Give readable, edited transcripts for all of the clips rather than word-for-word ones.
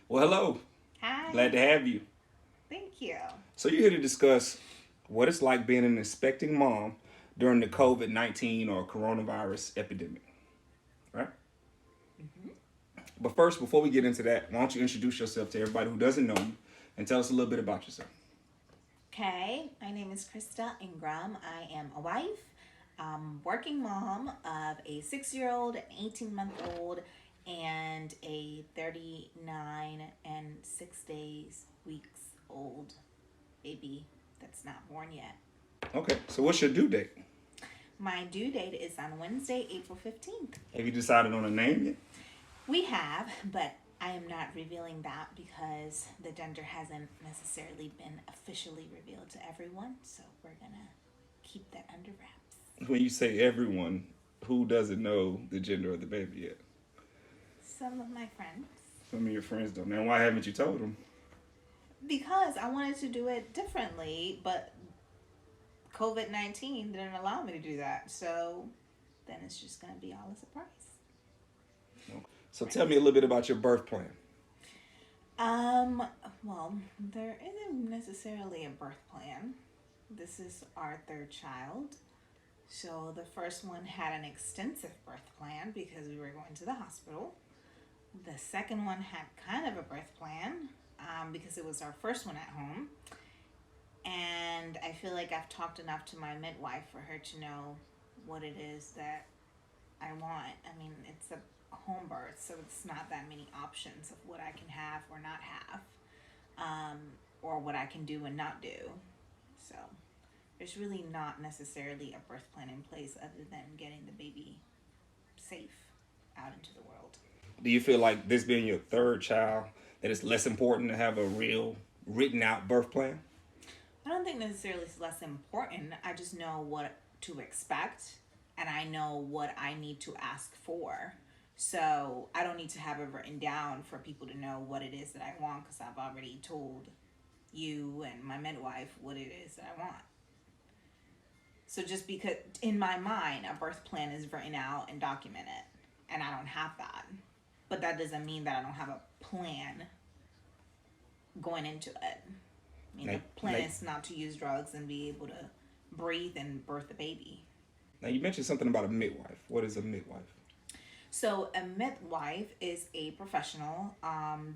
Well, hello. Glad Hi, to have you. thank you. So, you're here to discuss what it's like being an expecting mom during the COVID-19 or coronavirus epidemic, right? hmm But first, before we get into that, why don't you introduce yourself to everybody who doesn't know you and tell us a little bit about yourself? Okay, my name is Kristell Engram. I am a wife, working mom of a 6-year-old, an 18-month-old, and a 39 and 6 days weeks old baby that's not born yet. Okay, so what's your due date? My due date is on Wednesday, April 15th. Have you decided on a name yet? We have, but I am not revealing that because the gender hasn't necessarily been officially revealed to everyone. So we're gonna keep that under wraps. When you say everyone, who doesn't know the gender of the baby yet? Some of my friends. Some of your friends don't. Now, why haven't you told them? Because I wanted to do it differently, but COVID-19 didn't allow me to do that. So then it's just gonna be all a surprise. No. So, Right. tell me a little bit about your birth plan. Um, well, there isn't necessarily a birth plan. This is our third child. So the first one had an extensive birth plan because we were going to the hospital. The second one had kind of a birth plan because it was our first one at home. And I feel like I've talked enough to my midwife for her to know what it is that I want. I mean, it's a home birth, so it's not that many options of what I can have or not have, um, or what I can do and not do. So there's really not necessarily a birth plan in place other than getting the baby safe out into the world. Do you feel like this being your third child, that it's less important to have a real written out birth plan? I don't think necessarily it's less important. I just know what to expect and I know what I need to ask for. So I don't need to have it written down for people to know what it is that I want because I've already told you and my midwife what it is that I want. So just because in my mind a birth plan is written out and documented and I don't have that. But that doesn't mean that I don't have a plan going into it. I mean, the Like, plan like is not to use drugs and be able to breathe and birth a baby. now you mentioned something about a midwife. What is a midwife? So, a midwife is a professional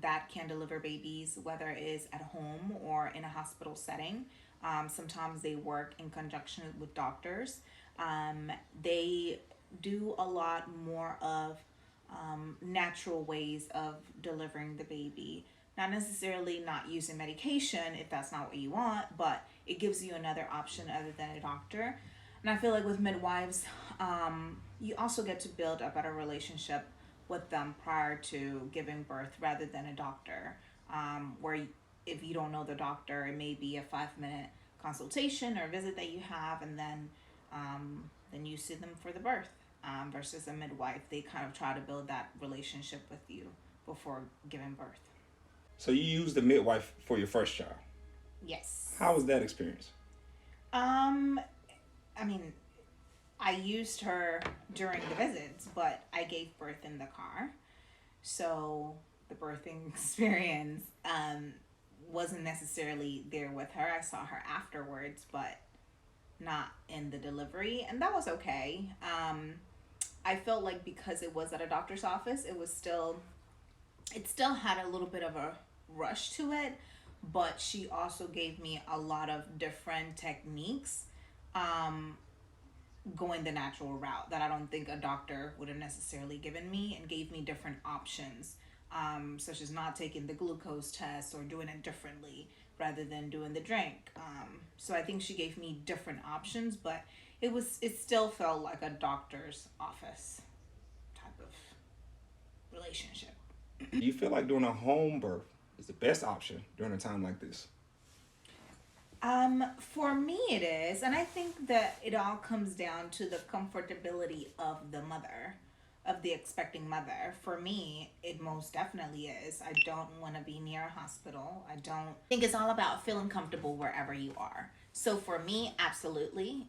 that can deliver babies, whether it is at home or in a hospital setting. Sometimes they work in conjunction with doctors. They do a lot more of natural ways of delivering the baby. Not necessarily not using medication if that's not what you want, but it gives you another option other than a doctor. And I feel like with midwives, you also get to build a better relationship with them prior to giving birth rather than a doctor. Where if you don't know the doctor, it may be a 5 minute consultation or visit that you have, and then you see them for the birth. Versus a midwife, they kind of try to build that relationship with you before giving birth. So you used the midwife for your first child. How Yes. was that experience? Um, I mean, I used her during the visits, but I gave birth in the car. So the birthing experience wasn't necessarily there with her. I saw her afterwards, but not in the delivery, and that was okay. I felt like because it was at a doctor's office, it still had a little bit of a rush to it, but she also gave me a lot of different techniques um, going the natural route that I don't think a doctor would have necessarily given me, and gave me different options, such as not taking the glucose test or doing it differently rather than doing the drink. So I think she gave me different options, but it still felt like a doctor's office type of relationship. Do you feel like doing a home birth is the best option during a time like this? For me it is, and I think that it all comes down to the comfortability of the mother, of the expecting mother. For me, it most definitely is. I don't want to be near a hospital. I don't think it's all about feeling comfortable wherever you are. So for me, absolutely,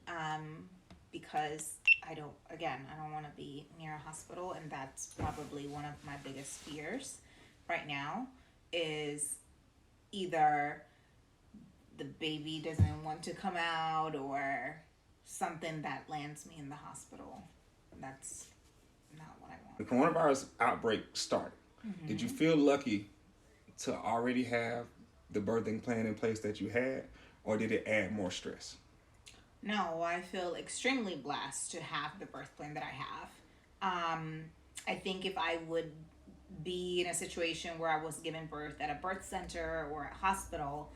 because I don't want to be near a hospital, and that's probably one of my biggest fears right now is either the baby doesn't want to come out or something that lands me in the hospital. That's not what I The want. coronavirus outbreak started. Did you Mm-hmm. feel lucky to already have the birthing plan in place that you had, or did it add more stress? No, I feel extremely blessed to have the birth plan that I have. I think if I would be in a situation where I was giving birth at a birth center or a hospital,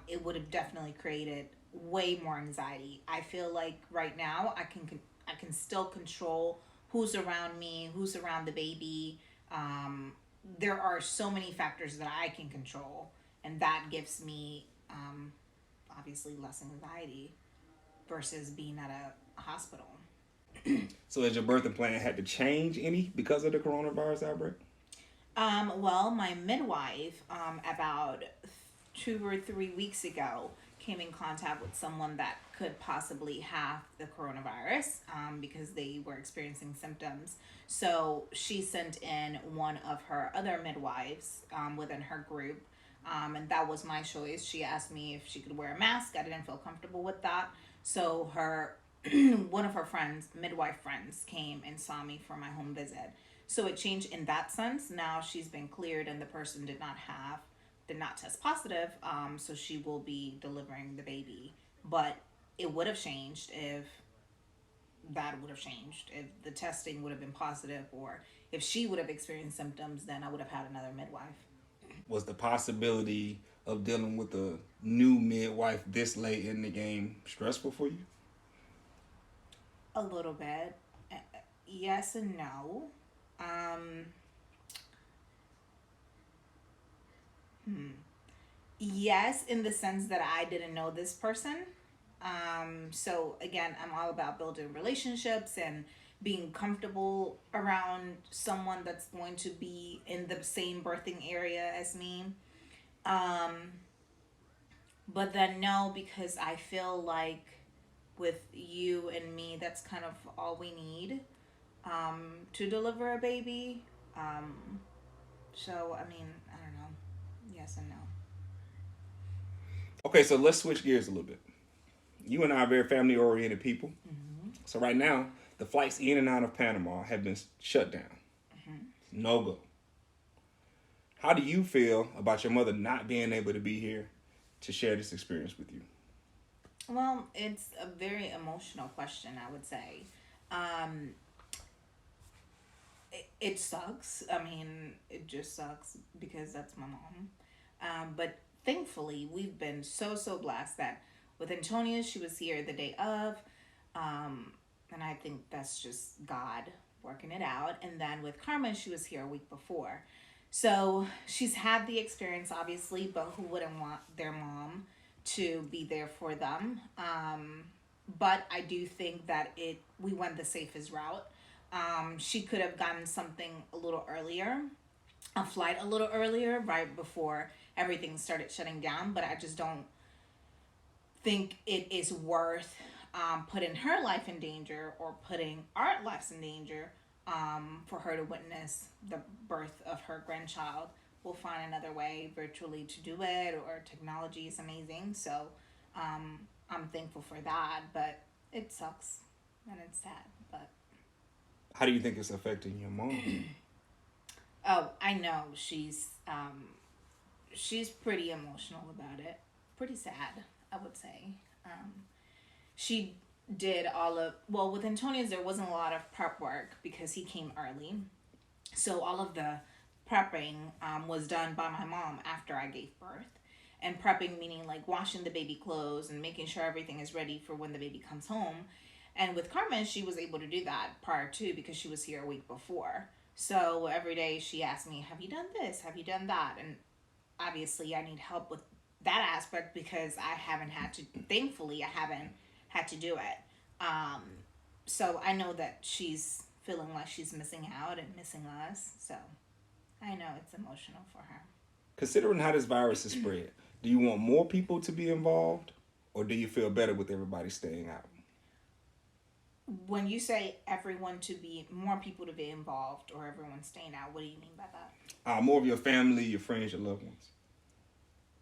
it would have definitely created way more anxiety. I feel like right now I can still control who's around me, who's around the baby. Um, there are so many factors that I can control, and that gives me obviously less anxiety versus being at a hospital. So, has your birthing plan had to change any because of the coronavirus outbreak? Well, my midwife, about 2 or 3 weeks ago, came in contact with someone that could possibly have the coronavirus because they were experiencing symptoms. So she sent in one of her other midwives within her group, and that was my choice. She asked me if she could wear a mask. I didn't feel comfortable with that. So her one of her friends, midwife friends, came and saw me for my home visit. So it changed in that sense. Now she's been cleared, and the person did not test positive. So she will be delivering the baby. But it would have changed if that would have changed if the testing would have been positive, or if she would have experienced symptoms. Then I would have had another midwife. Was the possibility of dealing with a new midwife this late in the game stressful for you? A little bit, yes and no. Um, yes, in the sense that I didn't know this person. So again, I'm all about building relationships and being comfortable around someone that's going to be in the same birthing area as me. Um, but then no, because I feel like with you and me, that's kind of all we need to deliver a baby. Um, so I mean, I don't know. Yes and no. Okay, so let's switch gears a little bit. You and I are very family oriented people. Mm-hmm. So, right now, the flights in and out of Panama have been shut down. Mm-hmm. No go. How do you feel about your mother not being able to be here to share this experience with you? Well, it's a very emotional question, I would say. Um, it sucks. I mean, it just sucks because that's my mom. But thankfully, we've been so blessed that with Antonia, she was here the day of. Um, and I think that's just God working it out. And then with Carmen, she was here a week before. So she's had the experience, obviously, but who wouldn't want their mom to be there for them? But I do think that we went the safest route. She could have gotten something a little earlier, a flight a little earlier, right before everything started shutting down. But I just don't think it is worth putting her life in danger or putting our lives in danger for her to witness the birth of her grandchild. We'll find another way virtually to do it, or technology is amazing. So I'm thankful for that, but it sucks and it's sad. But How do you think it's affecting your mom? oh, I know she's pretty emotional about it. Pretty sad, I would say. Um, she did all of well with Antonia's. There wasn't a lot of prep work because he came early, so all of the prepping was done by my mom after I gave birth. And prepping meaning like washing the baby clothes and making sure everything is ready for when the baby comes home. And with Carmen, she was able to do that prior to because she was here a week before. So every day she asked me, "Have you done this? Have you done that?" And obviously, I need help with that aspect because I haven't had to. Thankfully, I haven't had to do it. So I know that she's feeling like she's missing out and missing us. So I know it's emotional for her. Considering how this virus is spread, do you want more people to be involved, or do you feel better with everybody staying out? When you say everyone to be, more people to be involved or everyone staying out, what do you mean by that? More of your family, your friends, your loved ones.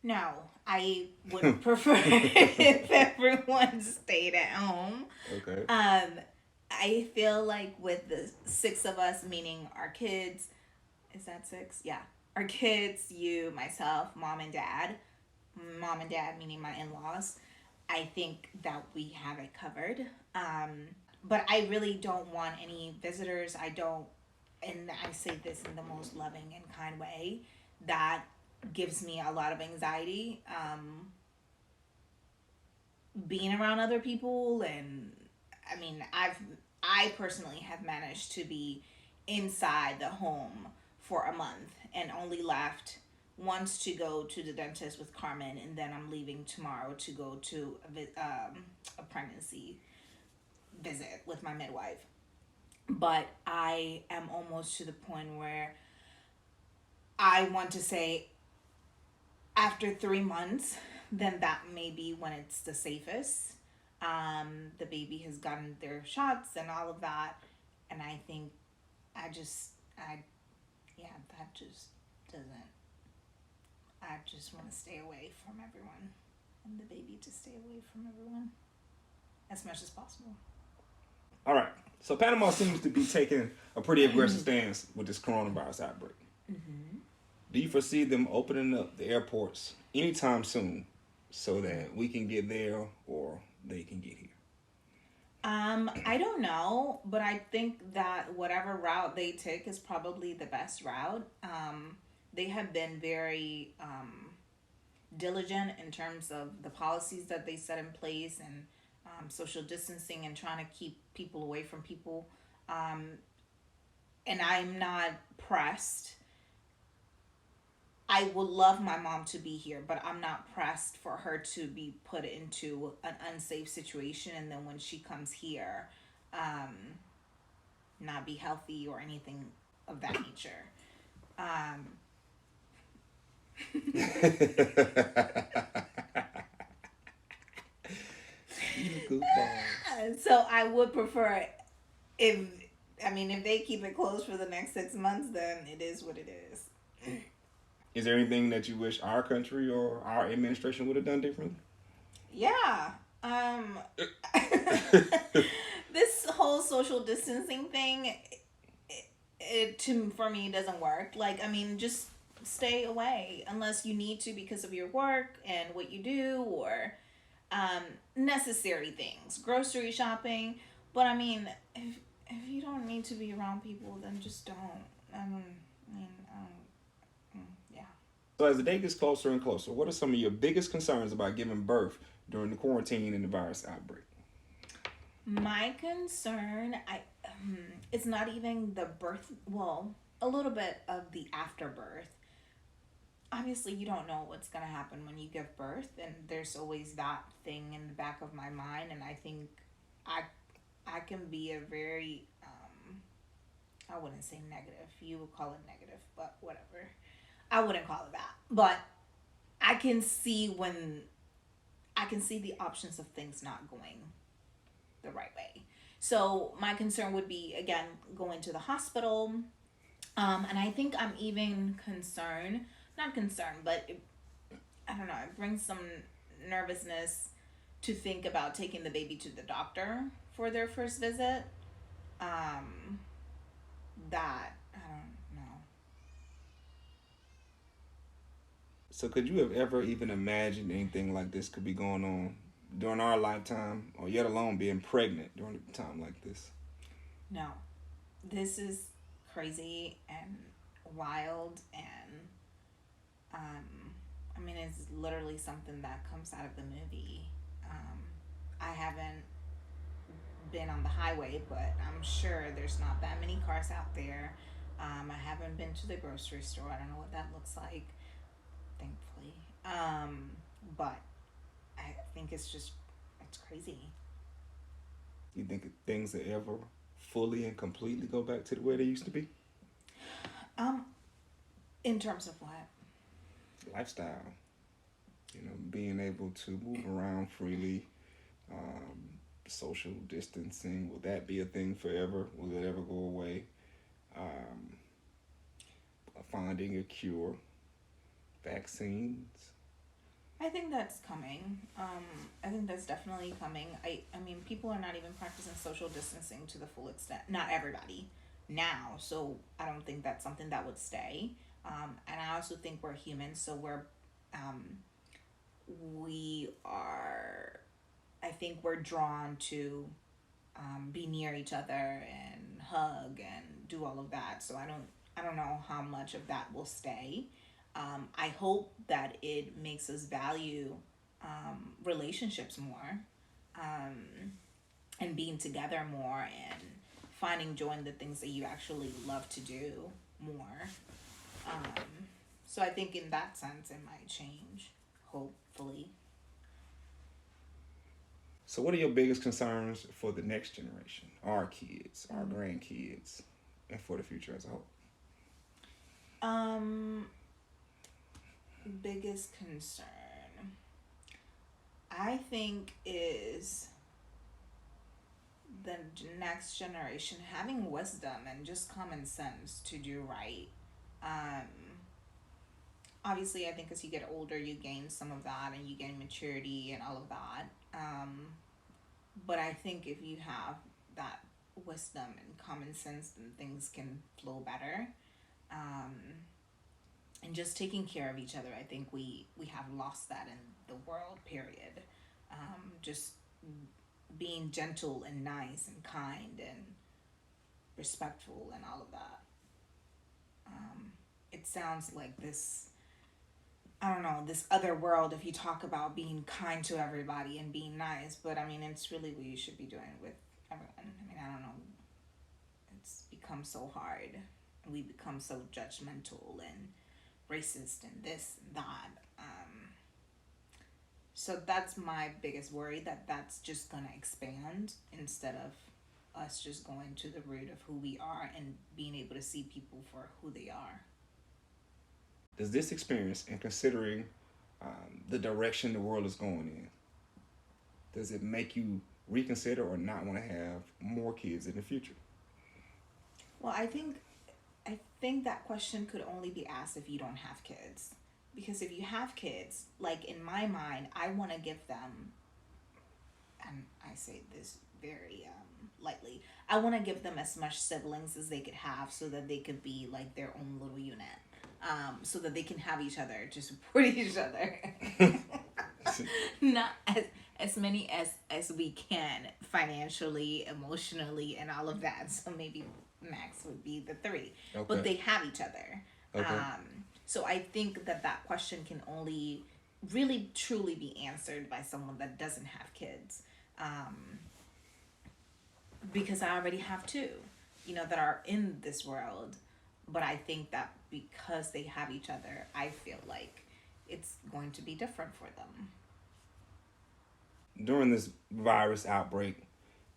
No, I would prefer if everyone stayed at home. Okay. Um, I feel like with the six of us, meaning our kids, is that six? Yeah. Our kids, you, myself, mom and dad, meaning my in laws, I think that we have it covered. But I really don't want any visitors. I don't, and I say this in the most loving and kind way, that gives me a lot of anxiety. Being around other people, and I mean, I personally have managed to be inside the home for a month and only left once to go to the dentist with Carmen, and then I'm leaving tomorrow to go to a pregnancy visit with my midwife. But I am almost to the point where I want to say after 3 months, then that may be when it's the safest. The baby has gotten their shots and all of that, and I think I yeah, that just doesn't. I just want to stay away from everyone, and the baby to stay away from everyone as much as possible. All right. So Panama seems to be taking a pretty aggressive stance with this coronavirus outbreak. Do you foresee them opening up the airports anytime soon so that we can get there or they can get here? I don't know, but I think that whatever route they take is probably the best route. They have been very diligent in terms of the policies that they set in place, and social distancing and trying to keep people away from people. And I'm not pressed. I would love my mom to be here, but I'm not pressed for her to be put into an unsafe situation, and then when she comes here, um, not be healthy or anything of that nature. Um, You goofball. so I would prefer if if they keep it closed for the next 6 months, then it is what it is. Is there anything that you wish our country or our administration would have done differently? Yeah. This whole social distancing thing, for me doesn't work. Like, just stay away unless you need to because of your work and what you do, or necessary things, grocery shopping. But if you don't need to be around people, then just don't. Yeah. So as the day gets closer and closer, what are some of your biggest concerns about giving birth during the quarantine and the virus outbreak? My concern, it's not even the birth. Well, a little bit of the afterbirth. Obviously, you don't know what's gonna happen when you give birth, and there's always that thing in the back of my mind. And I think I, I can be a very, I wouldn't say negative. You would call it negative, but whatever. I wouldn't call it that. But I can see when I can see the options of things not going the right way. So my concern would be, again, going to the hospital. And I think I'm even concerned, not concerned, but I don't know, it brings some nervousness to think about taking the baby to the doctor for their first visit. That, I don't know. So could you have ever even imagined anything like this could be going on during our lifetime, or yet alone being pregnant during a time like this? No. This is crazy and wild, and it's literally something that comes out of the movie. I haven't been on the highway, but I'm sure there's not that many cars out there. I haven't been to the grocery store. I don't know what that looks like, thankfully. But I think it's crazy. You think things will ever fully and completely go back to the way they used to be? In terms of what? Lifestyle. Being able to move around freely, um, social distancing, will that be a thing forever? Will it ever go away? Um, Finding a cure, vaccines. I think that's coming. I think that's definitely coming. I mean, people are not even practicing social distancing to the full extent. Not everybody now. So I don't think that's something that would stay. And I also think we're humans, so um, we are, I think we're drawn to be near each other and hug and do all of that. So I don't know how much of that will stay. I hope that it makes us value relationships more, um, and being together more and finding joy in the things that you actually love to do more. Um, so I think in that sense it might change, hopefully. So, what are your biggest concerns for the next generation, our kids, our grandkids, and for the future as a whole? Um, Biggest concern I think is the next generation having wisdom and just common sense to do right. Um, Obviously, I think as you get older, you gain some of that and you gain maturity and all of that. But I think if you have that wisdom and common sense, then things can flow better. Um, and just taking care of each other, I think we have lost that in the world, period. Just being gentle and nice and kind and respectful and all of that. It sounds like this, I don't know, this other world if you talk about being kind to everybody and being nice, but I mean, it's really what you should be doing with everyone. I mean, I don't know. It's become so hard. We become so judgmental and racist and this and that. So that's my biggest worry, that that's just going to expand instead of us just going to the root of who we are and being able to see people for who they are. Does this experience, and considering the direction the world is going in, does it make you reconsider or not want to have more kids in the future? Well, I think that question could only be asked if you don't have kids. Because if you have kids, like in my mind, I want to give them, and I say this very lightly, I want to give them as much siblings as they could have so that they could be like their own little unit. So that they can have each other to support each other. Not as many as we can financially, emotionally, and all of that. So maybe max would be the three, Okay. but they have each other. Okay. So I think that question can only really truly be answered by someone that doesn't have kids, because I already have two, that are in this world. But I think that because they have each other, I feel like it's going to be different for them. During this virus outbreak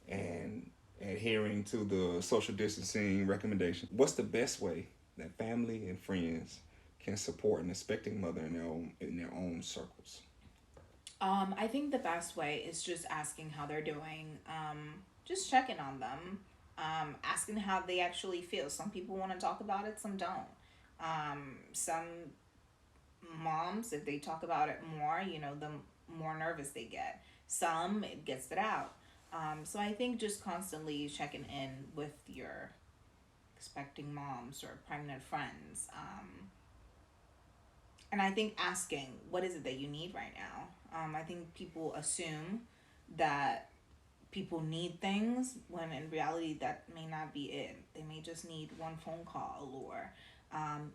and adhering to the social distancing recommendation, what's the best way that family and friends can support an expecting mother in their own circles? I think the best way is just asking how they're doing, just checking on them, asking how they actually feel. Some people want to talk about it, some don't. Some moms, if they talk about it more, the more nervous they get. Some, it gets it out. So I think just constantly checking in with your expecting moms or pregnant friends. And I think asking, what is it that you need right now? I think people assume that people need things when in reality that may not be it. They may just need one phone call, or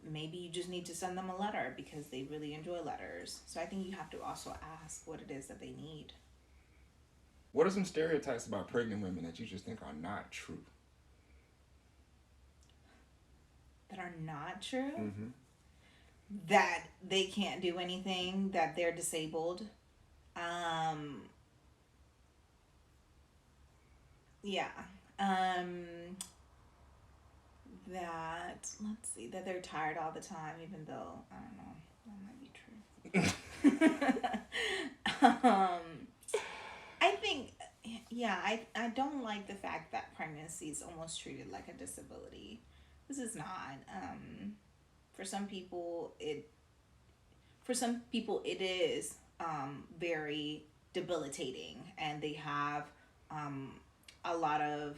maybe you just need to send them a letter because they really enjoy letters. So I think you have to also ask what it is that they need. What are some stereotypes about pregnant women that you just think are not true? That are not true? Mm-hmm. That they can't do anything, that they're disabled. Yeah. That, let's see, that they're tired all the time, even though, I don't know, that might be true. I think, yeah, I don't like the fact that pregnancy is almost treated like a disability. This is not. For some people, it is very debilitating, and they have a lot of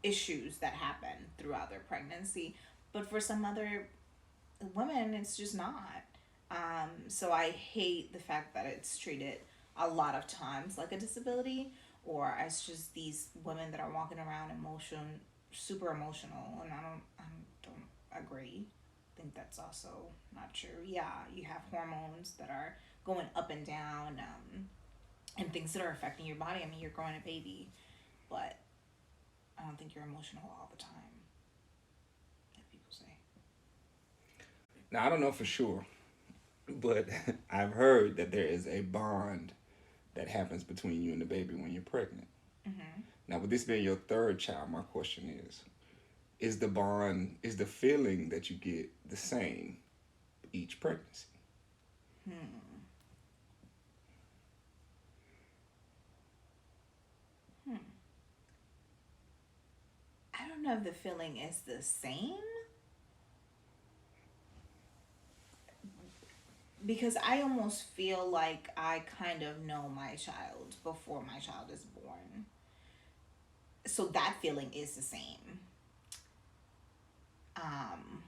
issues that happen throughout their pregnancy. But for some other women, it's just not. So I hate the fact that it's treated a lot of times like a disability, or as just these women that are walking around super emotional, and I don't agree. I think that's also not true. Yeah, you have hormones that are going up and down, and things that are affecting your body. I mean, you're growing a baby, but I don't think you're emotional all the time, like people say. Now I don't know for sure, but I've heard that there is a bond that happens between you and the baby when you're pregnant. Mm-hmm. Now, with this being your third child, my question is the bond, is the feeling that you get the same each pregnancy? Hmm. Hmm. I don't know if the feeling is the same, because I almost feel like I kind of know my child before my child is born. So that feeling is the same. Um,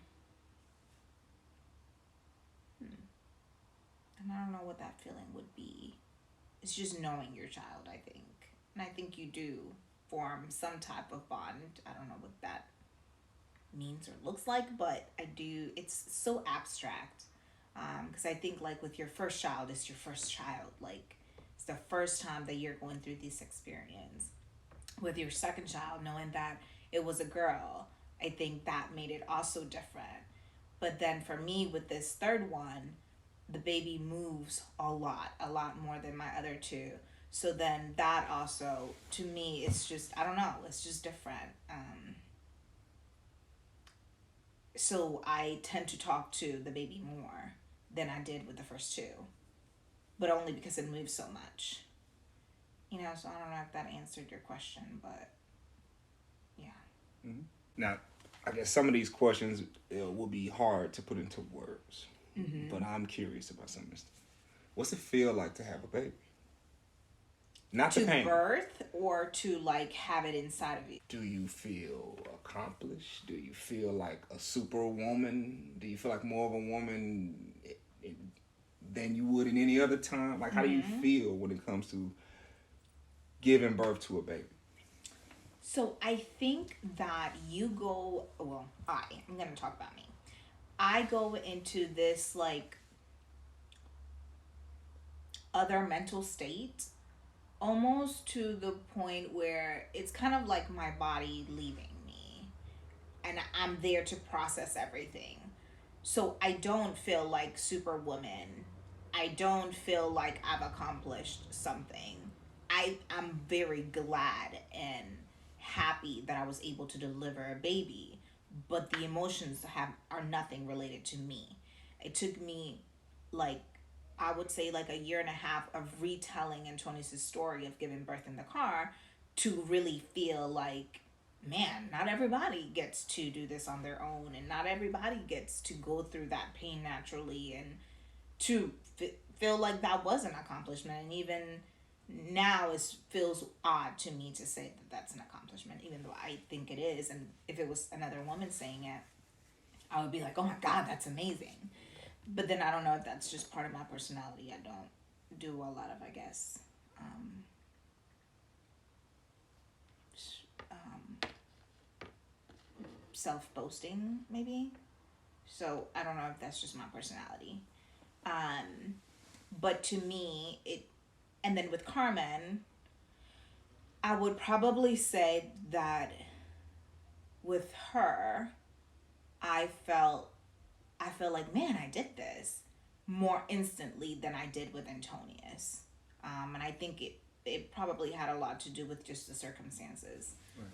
and I don't know what that feeling would be. It's just knowing your child, I think. And I think you do form some type of bond. I don't know what that means or looks like, but I do. It's so abstract. Because I think, like, with your first child, it's your first child. Like, it's the first time that you're going through this experience. With your second child, knowing that it was a girl, I think that made it also different. But then for me, with this third one, the baby moves a lot more than my other two. So then that also, to me, it's just, I don't know, it's just different. So I tend to talk to the baby more than I did with the first two, but only because it moves so much. So I don't know if that answered your question, but yeah. Mm-hmm. Now, I guess some of these questions will be hard to put into words, but I'm curious about some of this. What's it feel like to have a baby? Not the To pain. birth, or to like have it inside of you? Do you feel accomplished? Do you feel like a superwoman? Do you feel like more of a woman than you would in any other time? Like, how do you feel when it comes to giving birth to a baby? So I think that I'm going to talk about me. I go into this like other mental state, almost to the point where it's kind of like my body leaving me, and I'm there to process everything. So I don't feel like superwoman. I don't feel like I've accomplished something. I'm very glad and happy that I was able to deliver a baby, but the emotions are nothing related to me. It took me, like, I would say, like a year and a half of retelling Antonius' story of giving birth in the car to really feel like, man, not everybody gets to do this on their own, and not everybody gets to go through that pain naturally, and to feel like that was an accomplishment. And even now, it feels odd to me to say that that's an accomplishment, even though I think it is. And if it was another woman saying it, I would be like, oh my God, that's amazing. But then I don't know if that's just part of my personality. I don't do a lot of, I guess, self-boasting, maybe. So I don't know if that's just my personality. But to me, and then with Carmen, I would probably say that with her, I felt like, man, I did this more instantly than I did with Antonius. And I think it probably had a lot to do with just the circumstances. Right.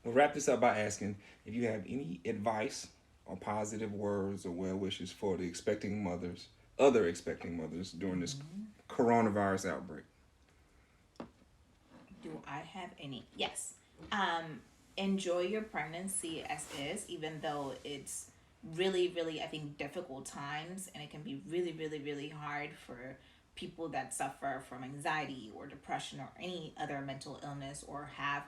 We'll wrap this up by asking if you have any advice or positive words or well wishes for the other expecting mothers during this coronavirus outbreak. Do I have any? Yes. Enjoy your pregnancy as is, even though it's really, really, I think, difficult times, and it can be really, really, really hard for people that suffer from anxiety or depression or any other mental illness or have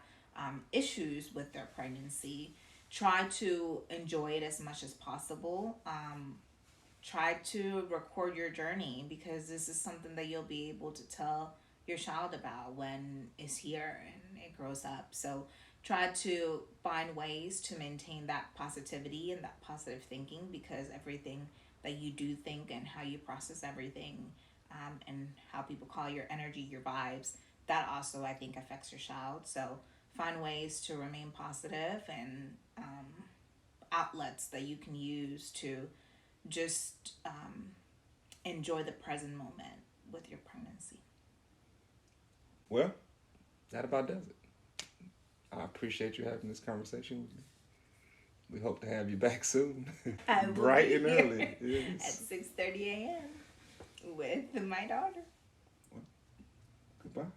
issues with their pregnancy. Try to enjoy it as much as possible. Try to record your journey, because this is something that you'll be able to tell your child about when it's here and it grows up. So try to find ways to maintain that positivity and that positive thinking, because everything that you do think and how you process everything, and how people call your energy, your vibes, that also, I think, affects your child. So find ways to remain positive, and outlets that you can use to just enjoy the present moment with your pregnancy. Well, that about does it. I appreciate you having this conversation with me. We hope to have you back soon. I will Bright be and here early. Yes. at 6:30 a.m. with my daughter. Goodbye.